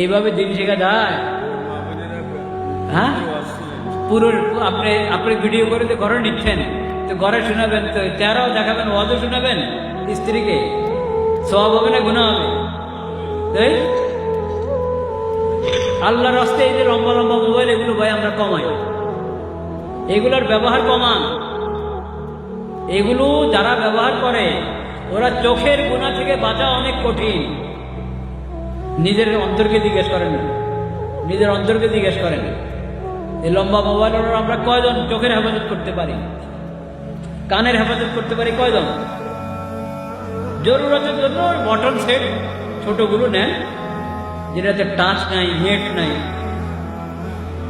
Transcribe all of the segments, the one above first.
এইভাবে দিন শেখা যায়? হ্যাঁ, পুরো আপনি ভিডিও করে তো ঘরে নিচ্ছেন, তো ঘরে শোনাবেন, তো চেহারাও দেখাবেন, ওয়াজও শোনাবেন স্ত্রীকে, সওয়াব হবে না গুনাহ হবে? তাই আল্লাহর রাস্তায় এই যে লম্বা লম্বা মোবাইল, এগুলো ভাই আমরা কমাই, এগুলোর ব্যবহার কমান। এগুলো যারা ব্যবহার করে ওরা চোখের গুনাহ থেকে বাঁচা অনেক কঠিন। নিজের অন্তরকে জিজ্ঞেস করেন না, নিজের অন্তরকে জিজ্ঞেস করেন। এই লম্বা মোবাইল আমরা কয়জন চোখের হেফাজত করতে পারি, কানের হেফাজত করতে পারি কয়জন? জরুরতের জন্য বটন সেট ছোটগুলো নেন, যেটাতে টাচ নাই, নেট নাই।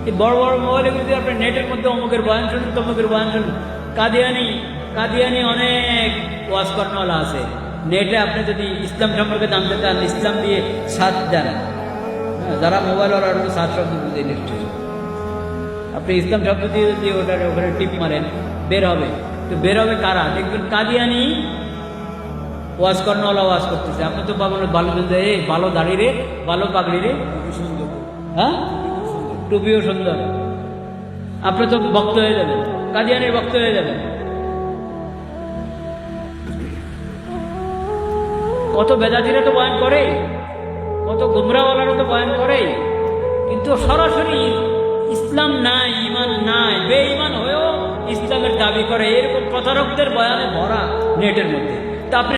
এই বড় বড় মোবাইলে যদি আপনি নেটের মধ্যে অমুকের বয়ান শুনুন, তমুকের বয়ান শুনুন, কাদিয়ানি অনেক ওয়াজ কর্ণওয়ালা আছে। নেটে আপনি যদি ইসলাম সম্পর্কে জানতে চান, ইসলাম দিয়ে সার্চ দেন, যারা মোবাইল ওরা সার্চ শব্দ বুঝে নিশ্চয়, আপনি ইসলাম শব্দ দিয়ে যদি ওটার ওখানে টিপ মারেন বের হবে। তো বের হবে কারা? দেখবেন কাদিয়ানি ওয়াজ কর্ণওয়ালা ওয়াজ করতেছে। আপনি তো পাবেন ভালো, ভালো দাড়ি রে, ভালো পাগড়ি রে, হ্যাঁ টুপিও সুন্দর, আপনি তো ভক্ত হয়ে যাবেন, কাদিয়ানির ভক্ত হয়ে যাবেন। কত বেদাতিরা তো বয়ান করে, কত গুমরাওয়ালারা তো বয়ান করে, কিন্তু সরাসরি ইসলাম নাই, ইমান নাই, বেঈমান হয়েও ইসলামের দাবি করে। এরকম প্রতারকদের বয়ানে ভরা নেটের মধ্যে। তা আপনি